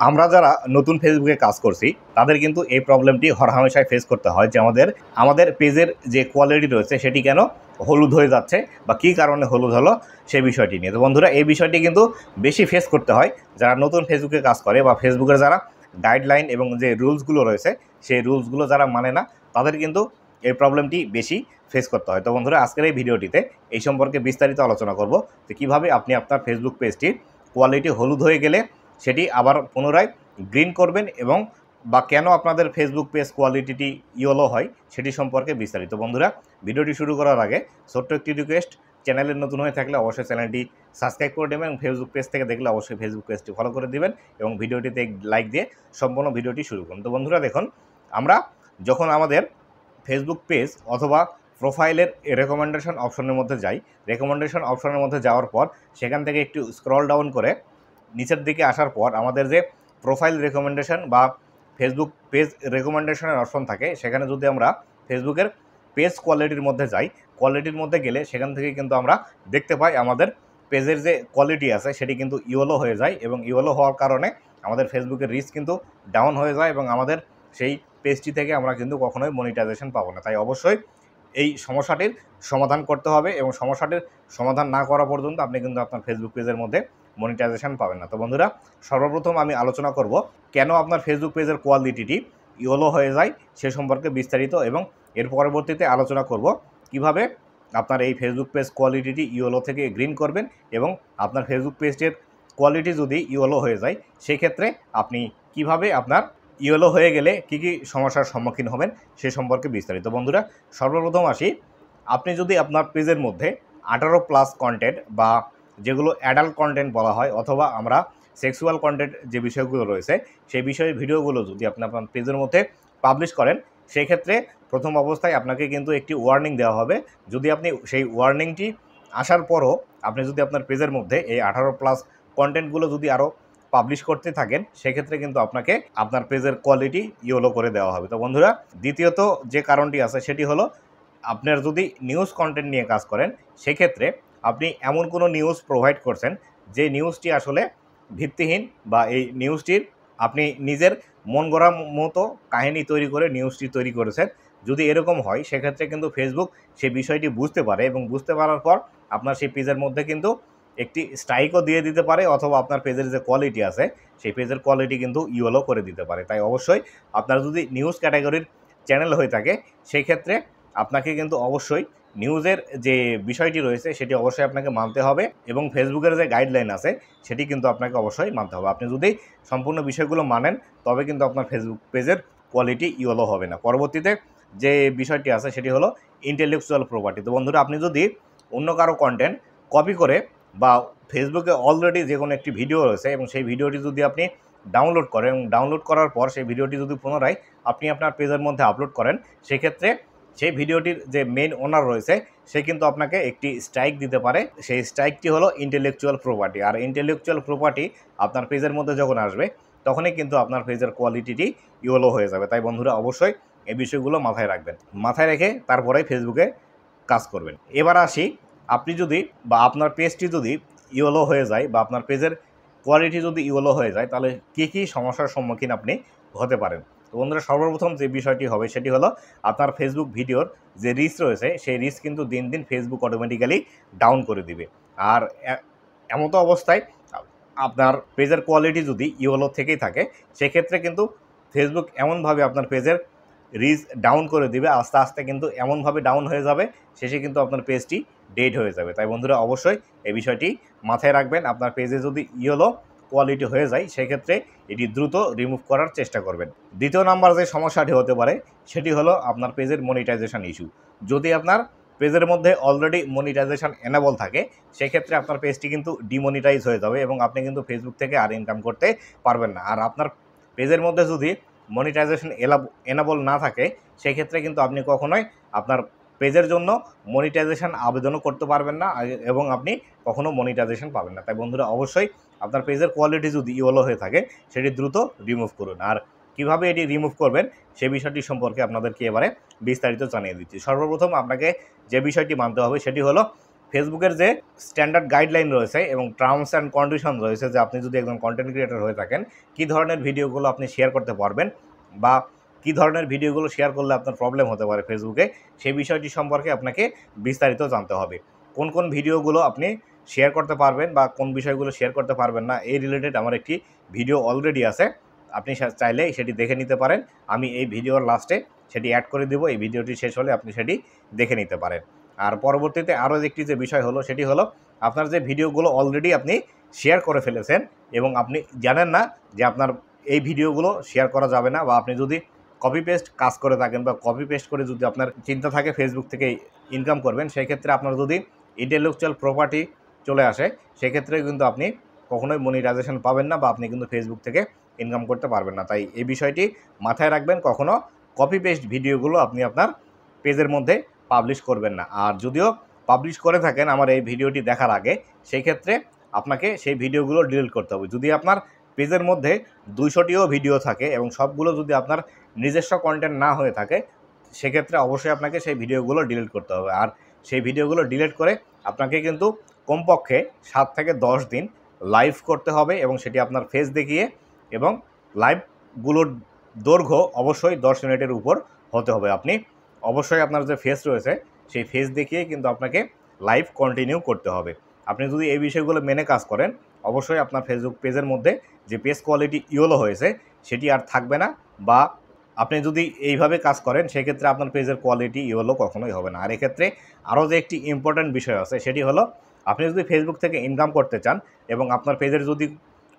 আমরা যারা নতুন ফেসবুকে কাজ করছি তাদের কিন্তু এই প্রবলেমটি হরহামেশাই ফেস করতে হয় যে আমাদের পেজের যে কোয়ালিটি রয়েছে সেটি কেন হলুদ হয়ে যাচ্ছে বা কী কারণে হলুদ হলো সেই বিষয়টি নিয়ে। তো বন্ধুরা, এই বিষয়টি কিন্তু বেশি ফেস করতে হয় যারা নতুন ফেসবুকে কাজ করে বা ফেসবুকের যারা গাইডলাইন এবং যে রুলসগুলো রয়েছে সেই রুলসগুলো যারা মানে না, তাদের কিন্তু এই প্রবলেমটি বেশি ফেস করতে হয়। তো বন্ধুরা, আজকের এই ভিডিওটিতে এই সম্পর্কে বিস্তারিত আলোচনা করব যে কীভাবে আপনি আপনার ফেসবুক পেজটির কোয়ালিটি হলুদ হয়ে গেলে সেটি আবার পুনরায় গ্রিন করবেন এবং বা কেন আপনাদের ফেসবুক পেজ কোয়ালিটিটি ইয়েলো হয় সেটি সম্পর্কে বিস্তারিত। বন্ধুরা, ভিডিওটি শুরু করার আগে ছোট্ট একটি রিকোয়েস্ট, চ্যানেলে নতুন হয়ে থাকলে অবশ্যই চ্যানেলটি সাবস্ক্রাইব করে দেবেন এবং ফেসবুক পেজ থেকে দেখলে অবশ্যই ফেসবুক পেজটি ফলো করে দিবেন এবং ভিডিওটিতে লাইক দিয়ে সম্পূর্ণ ভিডিওটি শুরু করুন। তো বন্ধুরা দেখুন, আমরা যখন আমাদের ফেসবুক পেজ অথবা প্রোফাইলের রেকমেন্ডেশন অপশনের মধ্যে যাই, রেকমেন্ডেশন অপশনের মধ্যে যাওয়ার পর সেখান থেকে একটু স্ক্রল ডাউন করে নিচের দিকে আসার পর আমাদের যে প্রোফাইল রেকমেন্ডেশন বা ফেসবুক পেজ রেকমেন্ডেশনের অপশন থাকে, সেখানে যদি আমরা ফেসবুকের পেজ কোয়ালিটির মধ্যে যাই, কোয়ালিটির মধ্যে গেলে সেখান থেকে কিন্তু আমরা দেখতে পাই আমাদের পেজের যে কোয়ালিটি আছে সেটি কিন্তু ইয়েলো হয়ে যায় এবং ইয়েলো হওয়ার কারণে আমাদের ফেসবুকের রিচ কিন্তু ডাউন হয়ে যায় এবং আমাদের সেই পেজটি থেকে আমরা কিন্তু কখনোই মনিটাইজেশন পাবো না। তাই অবশ্যই এই সমস্যাটির সমাধান করতে হবে এবং সমস্যাটির সমাধান না করা পর্যন্ত আপনি কিন্তু আপনার ফেসবুক পেজের মধ্যে মনিটাইজেশন পাবেন না। তো বন্ধুরা, সর্বপ্রথম আমি আলোচনা করব কেন আপনার ফেসবুক পেজের কোয়ালিটিটি ইয়েলো হয়ে যায় সে সম্পর্কে বিস্তারিত, এবং এর পরবর্তীতে আলোচনা করব কিভাবে আপনার এই ফেসবুক পেজ কোয়ালিটিটি ইয়েলো থেকে গ্রিন করবেন এবং আপনার ফেসবুক পেজের কোয়ালিটি যদি ইয়েলো হয়ে যায় সেক্ষেত্রে আপনি কিভাবে আপনার ইয়েলো হয়ে গেলে কী কী সমস্যার সম্মুখীন হবেন সে সম্পর্কে বিস্তারিত। বন্ধুরা, সর্বপ্রথম আসি, আপনি যদি আপনার পেজের মধ্যে 18+ কন্টেন্ট বা যেগুলো অ্যাডাল্ট কন্টেন্ট বলা হয় অথবা আমরা সেক্সুয়াল কন্টেন্ট যে বিষয়গুলো রয়েছে সেই বিষয়ের ভিডিওগুলো যদি আপনি আপনার পেজের মধ্যে পাবলিশ করেন, সেই ক্ষেত্রে প্রথম অবস্থায় আপনাকে কিন্তু একটি ওয়ার্নিং দেওয়া হবে। যদি আপনি সেই ওয়ার্নিংটি আসার পরও আপনি যদি আপনার পেজের মধ্যে এই 18+ কন্টেন্টগুলো যদি আরও পাবলিশ করতে থাকেন, সেক্ষেত্রে কিন্তু আপনাকে আপনার পেজের কোয়ালিটি ইয়েলো করে দেওয়া হবে। তো বন্ধুরা, দ্বিতীয়ত যে কারণটি আছে সেটি হলো, আপনার যদি নিউজ কন্টেন্ট নিয়ে কাজ করেন সেক্ষেত্রে আপনি এমন কোনো নিউজ প্রোভাইড করছেন যে নিউজটি আসলে ভিত্তিহীন বা এই নিউজটির আপনি নিজের মন গড়া মতো কাহিনী তৈরি করে নিউজটি তৈরি করেছেন। যদি এরকম হয় সেক্ষেত্রে কিন্তু ফেসবুক সেই বিষয়টি বুঝতে পারে এবং বুঝতে পারার পর আপনার সেই পেজের মধ্যে কিন্তু একটি স্ট্রাইকও দিয়ে দিতে পারে অথবা আপনার পেজের যে কোয়ালিটি আছে সেই পেজের কোয়ালিটি কিন্তু ইয়েলো করে দিতে পারে। তাই অবশ্যই আপনার যদি নিউজ ক্যাটাগরির চ্যানেল হয়ে থাকে সেই ক্ষেত্রে আপনাকে কিন্তু অবশ্যই নিউজের যে বিষয়টি রয়েছে সেটি অবশ্যই আপনাকে মানতে হবে এবং ফেসবুকের যে গাইডলাইন আছে সেটি কিন্তু আপনাকে অবশ্যই মানতে হবে। আপনি যদি সম্পূর্ণ বিষয়গুলো মানেন তবে কিন্তু আপনার ফেসবুক পেজের কোয়ালিটি ইয়েলো হবে না। পরবর্তীতে যে বিষয়টি আছে সেটি হলো ইন্টেলেকচুয়াল প্রপার্টি। তো বন্ধুরা, আপনি যদি অন্য কারো কন্টেন্ট কপি করে বা ফেসবুকে অলরেডি যে কোনো একটি ভিডিও রয়েছে এবং সেই ভিডিওটি যদি আপনি ডাউনলোড করেন এবং ডাউনলোড করার পর সেই ভিডিওটি যদি পুনরায় আপনি আপনার পেজের মধ্যে আপলোড করেন, সেক্ষেত্রে সেই ভিডিওটির যে মেইন ওনার রয়েছে সে কিন্তু আপনাকে একটি স্ট্রাইক দিতে পারে। সেই স্ট্রাইকটি হলো ইন্টেলেকচুয়াল প্রপার্টি। আর ইন্টেলেকচুয়াল প্রপার্টি আপনার পেজের মধ্যে যখন আসবে তখনই কিন্তু আপনার পেজের কোয়ালিটিটি ইয়েলো হয়ে যাবে। তাই বন্ধুরা, অবশ্যই এই বিষয়গুলো মাথায় রাখবেন, মাথায় রেখে তারপরে ফেসবুকে কাজ করবেন। এবার আসি, আপনি যদি বা আপনার পেজটি যদি ইয়েলো হয়ে যায় বা আপনার পেজের কোয়ালিটি যদি ইয়েলো হয়ে যায় তাহলে কী কী সমস্যার সম্মুখীন আপনি হতে পারেন। তো বন্ধুরা, সর্বপ্রথম যে বিষয়টি হবে সেটি হলো আপনার ফেসবুক ভিডিওর যে রিচ রয়েছে সেই রিচ কিন্তু দিন দিন ফেসবুক অটোমেটিক্যালি ডাউন করে দিবে। আর এমতো অবস্থায় আপনার পেজের কোয়ালিটি যদি ইয়েলো থেকেই থাকে সেক্ষেত্রে কিন্তু ফেসবুক এমনভাবে আপনার পেজের রিচ ডাউন করে দিবে, আস্তে আস্তে কিন্তু এমনভাবে ডাউন হয়ে যাবে শেষে কিন্তু আপনার পেজটি ডেড হয়ে যাবে। তাই বন্ধুরা, অবশ্যই এই বিষয়টি মাথায় রাখবেন। আপনার পেজে যদি ইয়েলো কোয়ালিটি হয়ে যায় সেক্ষেত্রে এটি দ্রুত রিমুভ করার চেষ্টা করবেন। দ্বিতীয় নাম্বার যে সমস্যাটি হতে পারে সেটি হলো আপনার পেজের মনিটাইজেশন ইস্যু। যদি আপনার পেজের মধ্যে অলরেডি মনিটাইজেশন এনেবল থাকে সেক্ষেত্রে আপনার পেজটি কিন্তু ডিমনিটাইজ হয়ে যাবে এবং আপনি কিন্তু ফেসবুক থেকে আর ইনকাম করতে পারবেন না। আর আপনার পেজের মধ্যে যদি মনিটাইজেশন এনেবল না থাকে সেক্ষেত্রে কিন্তু আপনি কখনোই আপনার পেজের জন্য মনিটাইজেশন আবেদনও করতে পারবেন না এবং আপনি কখনো মনিটাইজেশন পাবেন না। তাই বন্ধুরা, অবশ্যই আপনার পেজের কোয়ালিটি যদি ইয়েলো হয়ে থাকে সেটি দ্রুত রিমুভ করুন। আর কিভাবে এটি রিমুভ করবেন সে বিষয়টি সম্পর্কে আপনাদেরকে এবারে বিস্তারিত জানিয়ে দিচ্ছি। সর্বপ্রথম আপনাকে যে বিষয়টি মানতে হবে সেটি হলো ফেসবুকের যে স্ট্যান্ডার্ড গাইডলাইন রয়েছে এবং টার্মস অ্যান্ড কন্ডিশন রয়েছে যে আপনি যদি একজন কন্টেন্ট ক্রিয়েটর হয়ে থাকেন কী ধরনের ভিডিওগুলো আপনি শেয়ার করতে পারবেন বা কী ধরনের ভিডিওগুলো শেয়ার করলে আপনার প্রবলেম হতে পারে ফেসবুকে, সেই বিষয়টি সম্পর্কে আপনাকে বিস্তারিত জানতে হবে। কোন কোন ভিডিওগুলো আপনি শেয়ার করতে পারবেন বা কোন বিষয়গুলো শেয়ার করতে পারবেন না এই রিলেটেড আমার একটি ভিডিও অলরেডি আছে, আপনি চাইলে সেটি দেখে নিতে পারেন। আমি এই ভিডিওর লাস্টে সেটি অ্যাড করে দেবো, এই ভিডিওটি শেষ হলে আপনি সেটি দেখে নিতে পারেন। আর পরবর্তীতে আরও একটি যে বিষয় হলো সেটি হলো আপনার যে ভিডিওগুলো অলরেডি আপনি শেয়ার করে ফেলেছেন এবং আপনি জানেন না যে আপনার এই ভিডিওগুলো শেয়ার করা যাবে না, বা আপনি যদি কপি পেস্ট কাজ করে থাকেন বা কপি পেস্ট করে যদি আপনার চিন্তা থাকে ফেসবুক থেকে ইনকাম করবেন, সেই ক্ষেত্রে আপনার যদি ইন্টেলেকচুয়াল প্রপার্টি চলে আসে সেক্ষেত্রে কিন্তু আপনি কখনোই মনিটাইজেশন পাবেন না বা আপনি কিন্তু ফেসবুক থেকে ইনকাম করতে পারবেন না। তাই এই বিষয়টি মাথায় রাখবেন, কখনো কপি পেস্ট ভিডিওগুলো আপনি আপনার পেজের মধ্যে পাবলিশ করবেন না। আর যদিও পাবলিশ করে থাকেন আমার এই ভিডিওটি দেখার আগে, সেই ক্ষেত্রে আপনাকে সেই ভিডিওগুলো ডিলিট করতে হবে। যদি আপনার পেজের মধ্যে 200টিও ভিডিও থাকে এবং সবগুলো যদি আপনার নিজস্ব কন্টেন্ট না হয়ে থাকে, সেক্ষেত্রে অবশ্যই আপনাকে সেই ভিডিওগুলো ডিলিট করতে হবে। আর সেই ভিডিওগুলো ডিলিট করে আপনাকে কিন্তু কমপক্ষে 7 থেকে 10 দিন লাইভ করতে হবে এবং সেটি আপনার ফেস দেখিয়ে, এবং লাইভগুলোর দৈর্ঘ্য অবশ্যই 10 মিনিটের উপর হতে হবে। আপনি অবশ্যই আপনার যে ফেস রয়েছে সেই ফেস দেখিয়ে কিন্তু আপনাকে লাইভ কন্টিনিউ করতে হবে। আপনি যদি এই বিষয়গুলো মেনে কাজ করেন, অবশ্যই আপনার ফেসবুক পেজের মধ্যে যে পেজ কোয়ালিটি ইয়েলো হয়েছে সেটি আর থাকবে না, বা আপনি যদি এইভাবে কাজ করেন সেক্ষেত্রে আপনার পেজের কোয়ালিটি ইয়েলো কখনোই হবে না। আর এক্ষেত্রে আরও যে একটি ইম্পর্ট্যান্ট বিষয় আছে সেটি হলো আপনি যদি ফেসবুক থেকে ইনকাম করতে চান এবং আপনার পেজের যদি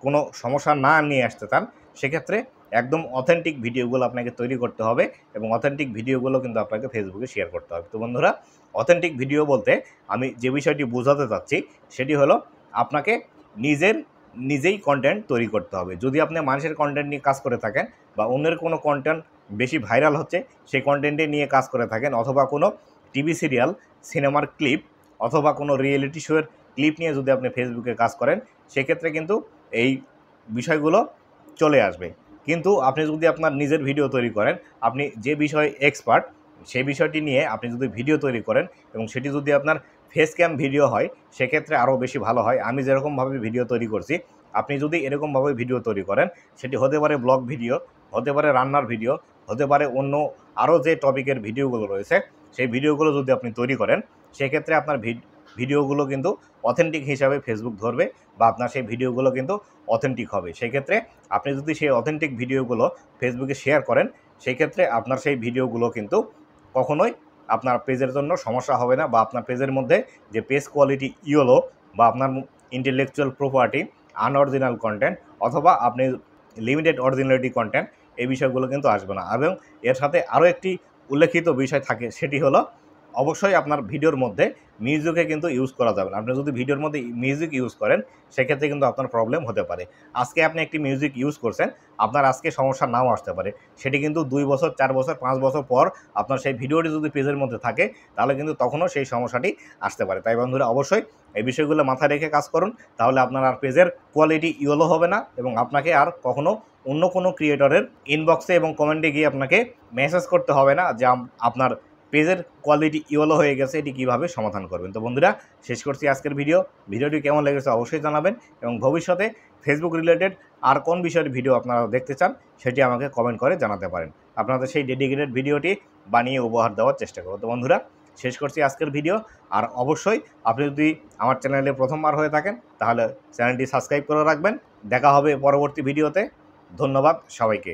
কোনো সমস্যা না নিয়ে আসতে চান, সেক্ষেত্রে একদম অথেন্টিক ভিডিওগুলো আপনাকে তৈরি করতে হবে এবং অথেন্টিক ভিডিওগুলো কিন্তু আপনাকে ফেসবুকে শেয়ার করতে হবে। তো বন্ধুরা, অথেন্টিক ভিডিও বলতে আমি যে বিষয়টি বোঝাতে চাচ্ছি সেটি হলো আপনাকে নিজেই কন্টেন্ট তৈরি করতে হবে। যদি আপনি মানুষের কন্টেন্ট নিয়ে কাজ করে থাকেন বা অন্যের কোনো কন্টেন্ট বেশি ভাইরাল হচ্ছে সেই কন্টেন্টে নিয়ে কাজ করে থাকেন, অথবা কোনো টিভি সিরিয়াল, সিনেমার ক্লিপ অথবা কোনো রিয়েলিটি শোয়ের ক্লিপ নিয়ে যদি আপনি ফেসবুকে কাজ করেন, সেক্ষেত্রে কিন্তু এই বিষয়গুলো চলে আসবে। কিন্তু আপনি যদি আপনার নিজের ভিডিও তৈরি করেন, আপনি যে বিষয়ে এক্সপার্ট সেই বিষয়টি নিয়ে আপনি যদি ভিডিও তৈরি করেন এবং সেটি যদি আপনার ফেস ক্যাম ভিডিও হয়, সেক্ষেত্রে আরও বেশি ভালো হয়। আমি যেরকমভাবে ভিডিও তৈরি করছি, আপনি যদি এরকমভাবে ভিডিও তৈরি করেন, সেটি হতে পারে ব্লগ ভিডিও, হতে পারে রান্নার ভিডিও, হতে পারে অন্য আরও যে টপিকের ভিডিওগুলো রয়েছে সেই ভিডিওগুলো যদি আপনি তৈরি করেন, সেক্ষেত্রে আপনার ভিডিওগুলো কিন্তু অথেন্টিক হিসাবে ফেসবুক ধরবে বা আপনার সেই ভিডিওগুলো কিন্তু অথেন্টিক হবে। সেক্ষেত্রে আপনি যদি সেই অথেন্টিক ভিডিওগুলো ফেসবুকে শেয়ার করেন, সেক্ষেত্রে আপনার সেই ভিডিওগুলো কিন্তু কখনোই আপনার পেজের জন্য সমস্যা হবে না, বা আপনার পেজের মধ্যে যে পেজ কোয়ালিটি ইয়েলো বা আপনার ইন্টেলেকচুয়াল প্রপার্টি, আনঅরিজিনাল কন্টেন্ট অথবা আপনি লিমিটেড অরিজিনালিটি কন্টেন্ট, এই বিষয়গুলো কিন্তু আসবে না। এবং এর সাথে আরও একটি উল্লেখিত বিষয় থাকে, সেটি হলো অবশ্যই আপনার ভিডিওর মধ্যে মিউজিকে কিন্তু ইউজ করা যাবে না। আপনি যদি ভিডিওর মধ্যে মিউজিক ইউজ করেন, সেক্ষেত্রে কিন্তু আপনার প্রবলেম হতে পারে। আজকে আপনি একটি মিউজিক ইউজ করছেন, আপনার আজকে সমস্যা নাও আসতে পারে, সেটি কিন্তু 2 বছর, 4 বছর, 5 বছর পর আপনার সেই ভিডিওটি যদি পেজের মধ্যে থাকে, তাহলে কিন্তু তখনও সেই সমস্যাটি আসতে পারে। তাই বন্ধুরা, অবশ্যই এই বিষয়গুলো মাথায় রেখে কাজ করুন, তাহলে আপনার আর পেজের কোয়ালিটি ইয়েলো হবে না এবং আপনাকে আর কখনও অন্য কোনো ক্রিয়েটরের ইনবক্সে এবং কমেন্টে গিয়ে আপনাকে মেসেজ করতে হবে না যে আপনার পেজের কোয়ালিটি ইয়েলো হয়ে গেছে, এটি কীভাবে সমাধান করবেন। তো বন্ধুরা, শেষ করছি আজকের ভিডিওটি কেমন লেগেছে অবশ্যই জানাবেন এবং ভবিষ্যতে ফেসবুক রিলেটেড আর কোন বিষয়ের ভিডিও আপনারা দেখতে চান সেটি আমাকে কমেন্ট করে জানাতে পারেন। আপনাদের সেই ডেডিকেটেড ভিডিওটি বানিয়ে উপহার দেওয়ার চেষ্টা করব। তো বন্ধুরা, শেষ করছি আজকের ভিডিও। আর অবশ্যই আপনি যদি আমার চ্যানেলে প্রথমবার হয়ে থাকেন তাহলে চ্যানেলটি সাবস্ক্রাইব করে রাখবেন। দেখা হবে পরবর্তী ভিডিওতে। ধন্যবাদ সবাইকে।